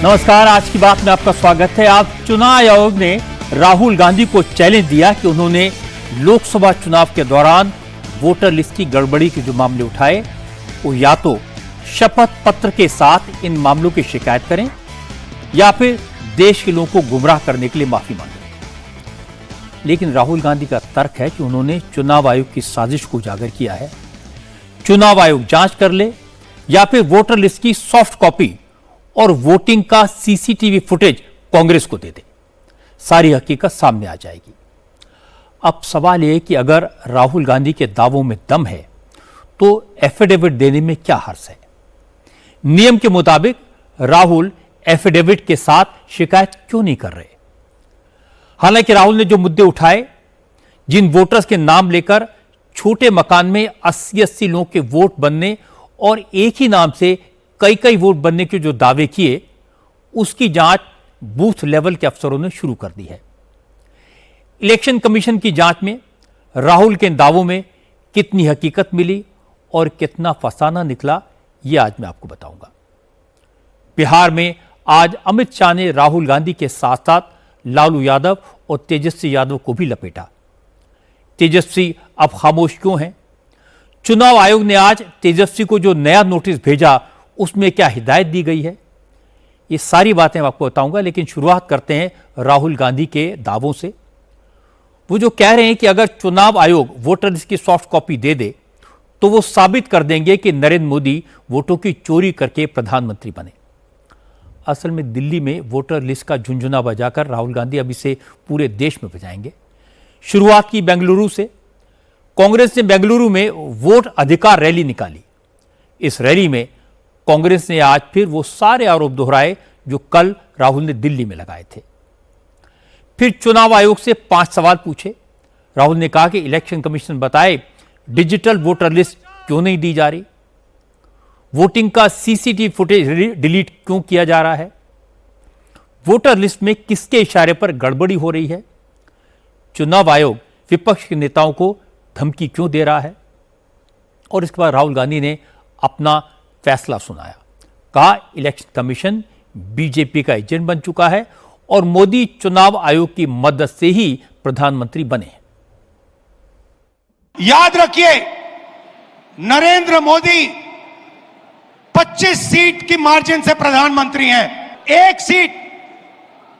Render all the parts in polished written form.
नमस्कार, आज की बात में आपका स्वागत है। आज चुनाव आयोग ने राहुल गांधी को चैलेंज दिया कि उन्होंने लोकसभा चुनाव के दौरान वोटर लिस्ट की गड़बड़ी के जो मामले उठाए वो या तो शपथ पत्र के साथ इन मामलों की शिकायत करें या फिर देश के लोगों को गुमराह करने के लिए माफी मांगे। लेकिन राहुल गांधी का तर्क है कि उन्होंने चुनाव आयोग की साजिश को उजागर किया है। चुनाव आयोग जांच कर ले या फिर वोटर लिस्ट की सॉफ्ट कॉपी और वोटिंग का सीसीटीवी फुटेज कांग्रेस को दे दे, सारी हकीकत सामने आ जाएगी। अब सवाल यह कि अगर राहुल गांधी के दावों में दम है तो एफिडेविट देने में क्या हर्ज है। नियम के मुताबिक राहुल एफिडेविट के साथ शिकायत क्यों नहीं कर रहे। हालांकि राहुल ने जो मुद्दे उठाए, जिन वोटर्स के नाम लेकर छोटे मकान में 80-80 लोगों के वोट बनने और एक ही नाम से कई कई वोट बनने के जो दावे किए, उसकी जांच बूथ लेवल के अफसरों ने शुरू कर दी है। इलेक्शन कमीशन की जांच में राहुल के दावों में कितनी हकीकत मिली और कितना फसाना निकला, यह आज मैं आपको बताऊंगा। बिहार में आज अमित शाह ने राहुल गांधी के साथ साथ लालू यादव और तेजस्वी यादव को भी लपेटा। तेजस्वी अब खामोश क्यों हैं? चुनाव आयोग ने आज तेजस्वी को जो नया नोटिस भेजा उसमें क्या हिदायत दी गई है, ये सारी बातें मैं आपको बताऊंगा। लेकिन शुरुआत करते हैं राहुल गांधी के दावों से। वो जो कह रहे हैं कि अगर चुनाव आयोग वोटर लिस्ट की सॉफ्ट कॉपी दे दे तो वो साबित कर देंगे कि नरेंद्र मोदी वोटों की चोरी करके प्रधानमंत्री बने। असल में दिल्ली में वोटर लिस्ट का झुंझुना बजाकर राहुल गांधी अब इसे पूरे देश में बजाएंगे। शुरुआत की बेंगलुरु से। कांग्रेस ने बेंगलुरु में वोट अधिकार रैली निकाली। इस रैली में कांग्रेस ने आज फिर वो सारे आरोप दोहराए जो कल राहुल ने दिल्ली में लगाए थे। फिर चुनाव आयोग से 5 सवाल पूछे। राहुल ने कहा कि इलेक्शन कमीशन बताए डिजिटल वोटर लिस्ट क्यों नहीं दी जा रही, वोटिंग का सीसीटीवी फुटेज डिलीट क्यों किया जा रहा है, वोटर लिस्ट में किसके इशारे पर गड़बड़ी हो रही है, चुनाव आयोग विपक्ष के नेताओं को धमकी क्यों दे रहा है। और इसके बाद राहुल गांधी ने अपना फैसला सुनाया। कहा इलेक्शन कमीशन बीजेपी का एजेंट बन चुका है और मोदी चुनाव आयोग की मदद से ही प्रधानमंत्री बने। याद रखिए, नरेंद्र मोदी 25 सीट की मार्जिन से प्रधानमंत्री हैं। एक सीट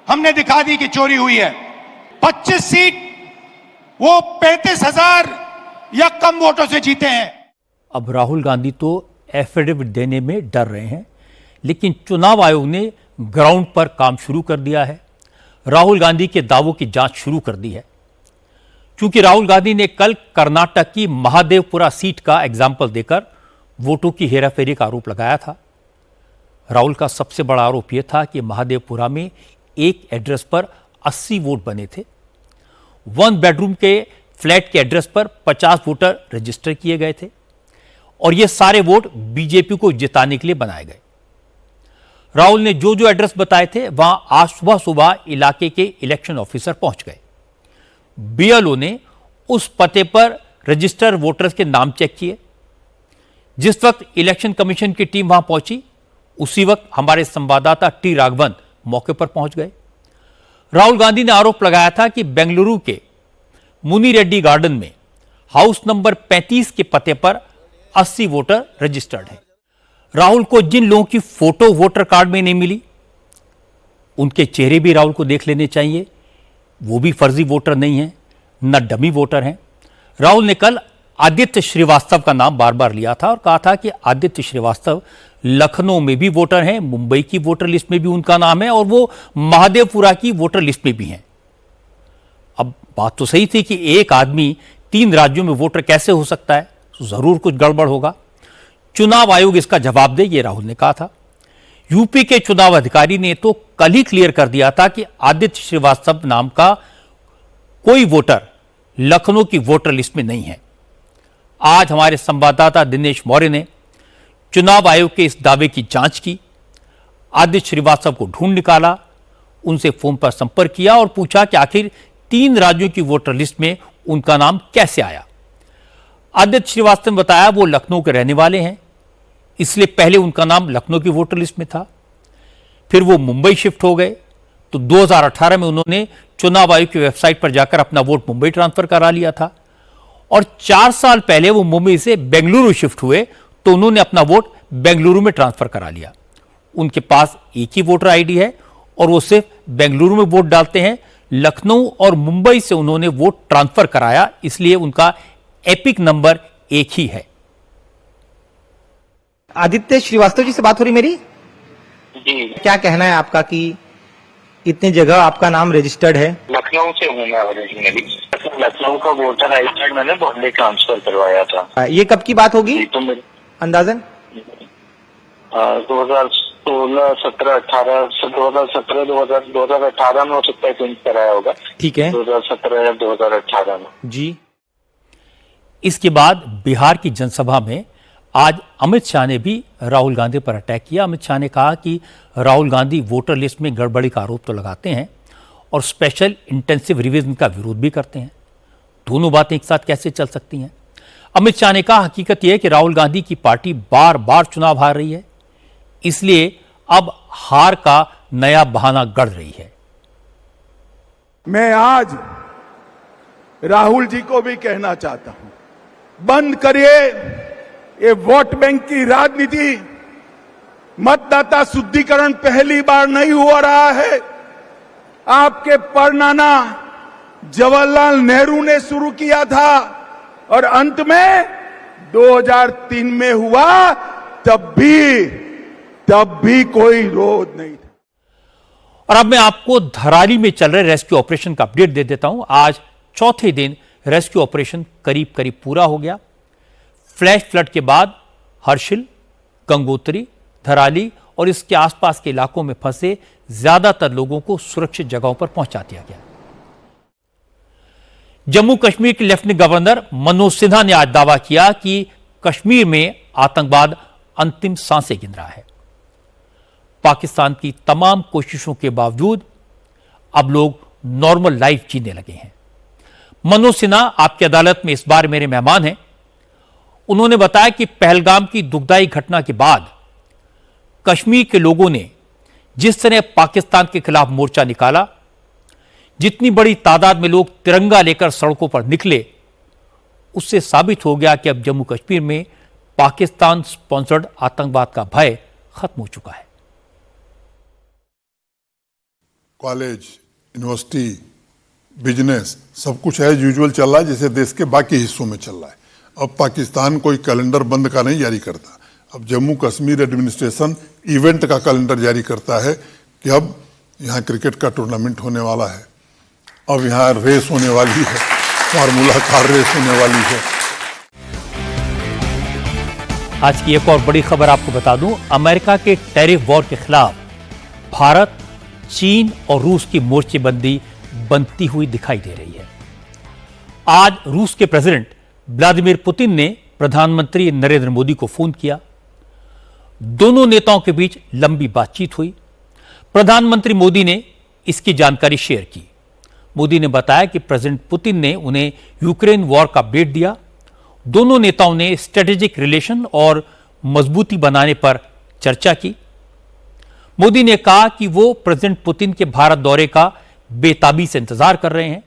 हमने दिखा दी कि चोरी हुई है। 25 सीट वो 35,000 या कम वोटों से जीते हैं। अब राहुल गांधी तो एफिडेविट देने में डर रहे हैं, लेकिन चुनाव आयोग ने ग्राउंड पर काम शुरू कर दिया है। राहुल गांधी के दावों की जांच शुरू कर दी है। क्योंकि राहुल गांधी ने कल कर्नाटक की महादेवपुरा सीट का एग्जाम्पल देकर वोटों की हेराफेरी का आरोप लगाया था। राहुल का सबसे बड़ा आरोप यह था कि महादेवपुरा में एक एड्रेस पर 80 वोट बने थे। 1 बेडरूम के फ्लैट के एड्रेस पर 50 वोटर रजिस्टर किए गए थे और ये सारे वोट बीजेपी को जिताने के लिए बनाए गए। राहुल ने जो जो एड्रेस बताए थे वहां आज सुबह सुबह इलाके के इलेक्शन ऑफिसर पहुंच गए। बीएलओ ने उस पते पर रजिस्टर वोटर्स के नाम चेक किए। जिस वक्त इलेक्शन कमीशन की टीम वहां पहुंची, उसी वक्त हमारे संवाददाता टी राघवन मौके पर पहुंच गए। राहुल गांधी ने आरोप लगाया था कि बेंगलुरु के मुनी रेड्डी गार्डन में हाउस नंबर 35 के पते पर 80 वोटर रजिस्टर्ड हैं। राहुल को जिन लोगों की फोटो वोटर कार्ड में नहीं मिली, उनके चेहरे भी राहुल को देख लेने चाहिए। वो भी फर्जी वोटर नहीं है, न डमी वोटर हैं। राहुल ने कल आदित्य श्रीवास्तव का नाम बार बार लिया था और कहा था कि आदित्य श्रीवास्तव लखनऊ में भी वोटर हैं, मुंबई की वोटर लिस्ट में भी उनका नाम है और वो महादेवपुरा की वोटर लिस्ट में भी हैं। अब बात तो सही थी कि एक आदमी 3 राज्यों में वोटर कैसे हो सकता है, जरूर कुछ गड़बड़ होगा। चुनाव आयोग इसका जवाब दे, ये राहुल ने कहा था। यूपी के चुनाव अधिकारी ने तो कल ही क्लियर कर दिया था कि आदित्य श्रीवास्तव नाम का कोई वोटर लखनऊ की वोटर लिस्ट में नहीं है। आज हमारे संवाददाता दिनेश मौर्य ने चुनाव आयोग के इस दावे की जांच की। आदित्य श्रीवास्तव को ढूंढ निकाला, उनसे फोन पर संपर्क किया और पूछा कि आखिर 3 राज्यों की वोटर लिस्ट में उनका नाम कैसे आया। आदित्य श्रीवास्तव ने बताया वो लखनऊ के रहने वाले हैं, इसलिए पहले उनका नाम लखनऊ की वोटर लिस्ट में था। फिर वो मुंबई शिफ्ट हो गए, तो 2018 में उन्होंने चुनाव आयोग की वेबसाइट पर जाकर अपना वोट मुंबई ट्रांसफर करा लिया था। और 4 साल पहले वो मुंबई से बेंगलुरु शिफ्ट हुए तो उन्होंने अपना वोट बेंगलुरु में ट्रांसफर करा लिया। उनके पास एक ही वोटर आईडी है और वो सिर्फ बेंगलुरु में वोट डालते हैं। लखनऊ और मुंबई से उन्होंने वोट ट्रांसफर कराया, इसलिए उनका एपिक नंबर एक ही है। आदित्य श्रीवास्तव जी से बात हो रही मेरी? जी, क्या कहना है आपका कि इतनी जगह आपका नाम रजिस्टर्ड है? लखनऊ से हूँ मैं ओरिजिनली। लखनऊ का वोटर आई कार्ड मैंने बॉम्बे ट्रांसफर करवाया था। ये कब की बात होगी तो मेरे अंदाजन? 2016, 17, 18, 2017, 2018 में हो सकता है चेंज कराया होगा। ठीक है 2017 या 2018 में। जी। इसके बाद बिहार की जनसभा में आज अमित शाह ने भी राहुल गांधी पर अटैक किया। अमित शाह ने कहा कि राहुल गांधी वोटर लिस्ट में गड़बड़ी का आरोप तो लगाते हैं और स्पेशल इंटेंसिव रिवीजन का विरोध भी करते हैं। दोनों बातें एक साथ कैसे चल सकती हैं? अमित शाह ने कहा हकीकत यह है कि राहुल गांधी की पार्टी बार बार चुनाव हार रही है, इसलिए अब हार का नया बहाना गढ़ रही है। मैं आज राहुल जी को भी कहना चाहता हूं, बंद करिए ये वोट बैंक की राजनीति। मतदाता शुद्धिकरण पहली बार नहीं हो रहा है। आपके परनाना जवाहरलाल नेहरू ने शुरू किया था और अंत में 2003 में हुआ, तब भी कोई विरोध नहीं था। और अब मैं आपको धराली में चल रहे रेस्क्यू ऑपरेशन का अपडेट दे देता हूं। आज चौथे दिन रेस्क्यू ऑपरेशन करीब करीब पूरा हो गया। फ्लैश फ्लड के बाद हर्षिल, गंगोत्री, धराली और इसके आसपास के इलाकों में फंसे ज्यादातर लोगों को सुरक्षित जगहों पर पहुंचा दिया गया। जम्मू कश्मीर के लेफ्टिनेंट गवर्नर मनोज सिन्हा ने आज दावा किया कि कश्मीर में आतंकवाद अंतिम सांसें गिन रहा है। पाकिस्तान की तमाम कोशिशों के बावजूद अब लोग नॉर्मल लाइफ जीने लगे हैं। मनोज सिन्हा आपकी अदालत में इस बार मेरे मेहमान हैं। उन्होंने बताया कि पहलगाम की दुखदाई घटना के बाद कश्मीर के लोगों ने जिस तरह पाकिस्तान के खिलाफ मोर्चा निकाला, जितनी बड़ी तादाद में लोग तिरंगा लेकर सड़कों पर निकले, उससे साबित हो गया कि अब जम्मू कश्मीर में पाकिस्तान स्पॉन्सर्ड आतंकवाद का भय खत्म हो चुका है। कॉलेज, यूनिवर्सिटी, बिजनेस सब कुछ एज यूजुअल चल रहा है जैसे देश के बाकी हिस्सों में चल रहा है। अब पाकिस्तान कोई कैलेंडर बंद का नहीं जारी करता। अब जम्मू कश्मीर एडमिनिस्ट्रेशन इवेंट का कैलेंडर जारी करता है कि अब यहाँ क्रिकेट का टूर्नामेंट होने वाला है, अब यहाँ रेस होने वाली है, फार्मूला कार रेस होने वाली है। आज की एक और बड़ी खबर आपको बता दूं, अमेरिका के टैरिफ वॉर के खिलाफ भारत, चीन और रूस की मोर्चेबंदी बनती हुई दिखाई दे रही है। आज रूस के प्रेसिडेंट व्लादिमीर पुतिन ने प्रधानमंत्री नरेंद्र मोदी को फोन किया। दोनों नेताओं के बीच लंबी बातचीत हुई। प्रधानमंत्री मोदी ने इसकी जानकारी शेयर की। मोदी ने बताया कि प्रेसिडेंट पुतिन ने उन्हें यूक्रेन वॉर का अपडेट दिया। दोनों नेताओं ने स्ट्रेटेजिक रिलेशन और मजबूती बनाने पर चर्चा की। मोदी ने कहा कि वो प्रेसिडेंट पुतिन के भारत दौरे का बेताबी से इंतजार कर रहे हैं।